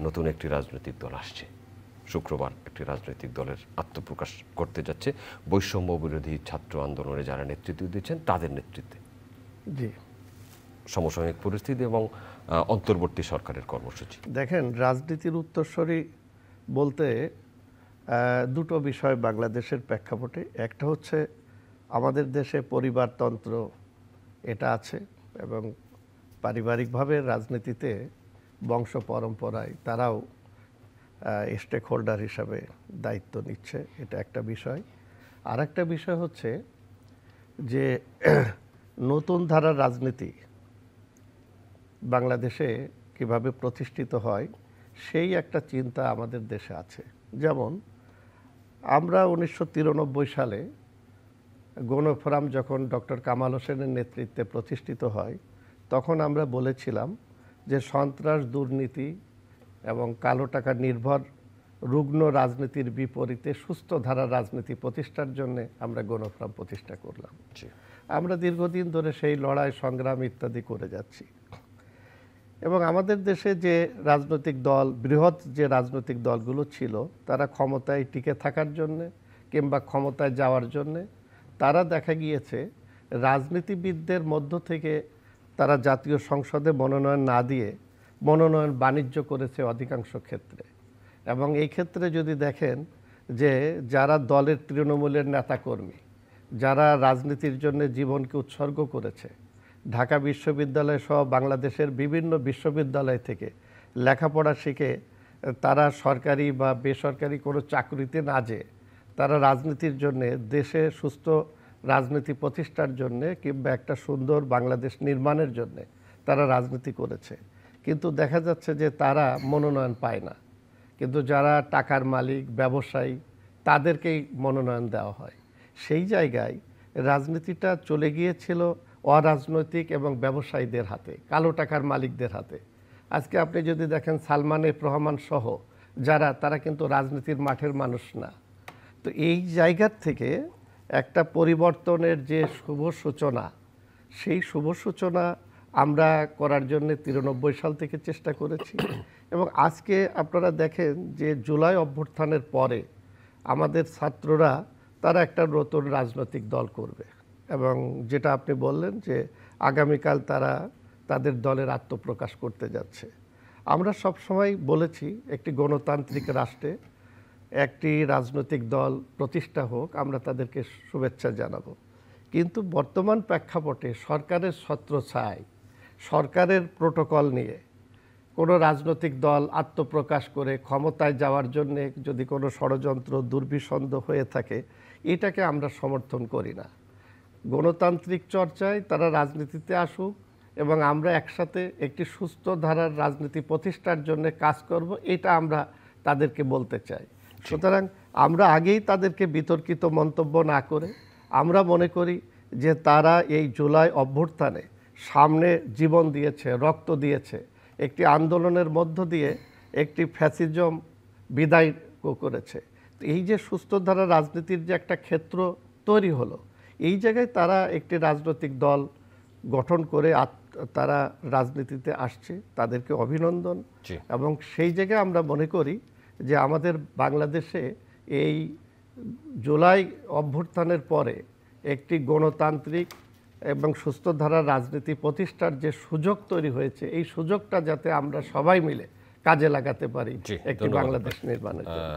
নতুন একটি রাজনৈতিক দল আসছে, শুক্রবার একটি রাজনৈতিক দলের আত্মপ্রকাশ করতে যাচ্ছে বৈষম্য বিরোধী ছাত্র আন্দোলনে যারা নেতৃত্ব দিচ্ছেন তাদের নেতৃত্বে। জি, সমসাময়িক পরিস্থিতি এবং অন্তর্বর্তী সরকারের কর্মসূচি। দেখেন, রাজনীতির উত্তরসূরি বলতে দুটো বিষয় বাংলাদেশের প্রেক্ষাপটে। একটা হচ্ছে আমাদের দেশে পরিবারতন্ত্র এটা আছে এবং পারিবারিকভাবে রাজনীতিতে বংশ পরম্পরায় তারাও স্টেক হোল্ডার হিসাবে দায়িত্ব নিচ্ছে, এটা একটা বিষয়। আর একটা বিষয় হচ্ছে যে নতুন ধারার রাজনীতি বাংলাদেশে কিভাবে প্রতিষ্ঠিত হয় সেই একটা চিন্তা আমাদের দেশে আছে। যেমন আমরা 1993 সালে গণফোরাম যখন ডক্টর কামাল হোসেনের নেতৃত্বে প্রতিষ্ঠিত হয়, তখন আমরা বলেছিলাম যে সন্ত্রাস, দুর্নীতি এবং কালো টাকা নির্ভর রুগ্ন রাজনীতির বিপরীতে সুস্থ ধারার রাজনীতি প্রতিষ্ঠার জন্য আমরা গণফোরাম প্রতিষ্ঠা করলাম। আমরা দীর্ঘদিন ধরে সেই লড়াই, সংগ্রাম ইত্যাদি করে যাচ্ছি এবং আমাদের দেশে যে রাজনৈতিক দল, বৃহৎ যে রাজনৈতিক দলগুলো ছিল, তারা ক্ষমতায় টিকে থাকার জন্যে কিংবা ক্ষমতায় যাওয়ার জন্যে তারা দেখা গিয়েছে রাজনীতিবিদদের মধ্য থেকে তারা জাতীয় সংসদে মনোনয়ন না দিয়ে মনোনয়ন বাণিজ্য করেছে অধিকাংশ ক্ষেত্রে। এবং এই ক্ষেত্রে যদি দেখেন যে যারা দলের তৃণমূলের নেতাকর্মী, যারা রাজনীতির জন্য জীবনকে উৎসর্গ করেছে, ঢাকা বিশ্ববিদ্যালয় সহ বাংলাদেশের বিভিন্ন বিশ্ববিদ্যালয় থেকে লেখাপড়া শিখে তারা সরকারি বা বেসরকারি কোনো চাকরিতে না যেয়ে তারা রাজনীতির জন্য, দেশে সুস্থ রাজনীতি প্রতিষ্ঠার জন্য কিংবা একটা সুন্দর বাংলাদেশ নির্মাণের জন্য তারা রাজনীতি করেছে। কিন্তু দেখা যাচ্ছে যে তারা মনোনয়ন পায় না, কিন্তু যারা টাকার মালিক, ব্যবসায়ী, তাদেরকেই মনোনয়ন দেওয়া হয়। সেই জায়গায় রাজনীতিটা চলে গিয়েছিল অরাজনৈতিক এবং ব্যবসায়ীদের হাতে, কালো টাকার মালিকদের হাতে। আজকে আপনি যদি দেখেন সালমান এফ রহমান সহ যারা, তারা কিন্তু রাজনীতির মাঠের মানুষ না। তো এই জায়গার থেকে একটা পরিবর্তনের যে শুভ সূচনা, সেই শুভ সূচনা আমরা করার জন্য 93 সাল থেকে চেষ্টা করেছি এবং আজকে আপনারা দেখেন যে জুলাই অভ্যুত্থানের পরে আমাদের ছাত্ররা তারা একটা নতুন রাজনৈতিক দল করবে এবং যেটা আপনি বললেন যে আগামীকাল তারা তাদের দলের আত্মপ্রকাশ করতে যাচ্ছে। আমরা সবসময় বলেছি একটি গণতান্ত্রিক রাষ্ট্রে একটি রাজনৈতিক দল প্রতিষ্ঠা হোক, আমরা তাদেরকে শুভেচ্ছা জানাবো। কিন্তু বর্তমান প্রেক্ষাপটে সরকারের ছত্রছায়ায়, সরকারের প্রোটোকল নিয়ে কোনো রাজনৈতিক দল আত্মপ্রকাশ করে ক্ষমতায় যাওয়ার জন্যে যদি কোনো ষড়যন্ত্র, দুর্বিসন্ধ হয়ে থাকে, এটাকে আমরা সমর্থন করি না। গণতান্ত্রিক চর্চায় তারা রাজনীতিতে আসুক এবং আমরা একসাথে একটি সুস্থ ধারার রাজনীতি প্রতিষ্ঠার জন্য কাজ করব, এটা আমরা তাদেরকে বলতে চাই। সুতরাং আমরা আগেই তাদেরকে বিতর্কিত মন্তব্য না করে আমরা মনে করি যে তারা এই জুলাই অভ্যুত্থানে সামনে জীবন দিয়েছে, রক্ত দিয়েছে, একটি আন্দোলনের মধ্য দিয়ে একটি ফ্যাসিজম বিদায় করেছে। তো এই যে সুস্থ ধারা রাজনীতির যে একটা ক্ষেত্র তৈরি হলো, এই জায়গায় তারা একটি রাজনৈতিক দল গঠন করে তারা রাজনীতিতে আসছে, তাদেরকে অভিনন্দন। এবং সেই জায়গায় আমরা মনে করি যে আমাদের বাংলাদেশে এই জুলাই অভ্যুত্থানের পরে একটি গণতান্ত্রিক এবং সুস্থ ধারার রাজনীতি প্রতিষ্ঠার যে সুযোগ তৈরি হয়েছে, এই সুযোগটা যাতে আমরা সবাই মিলে কাজে লাগাতে পারি একটি বাংলাদেশ নির্মাণের জন্য।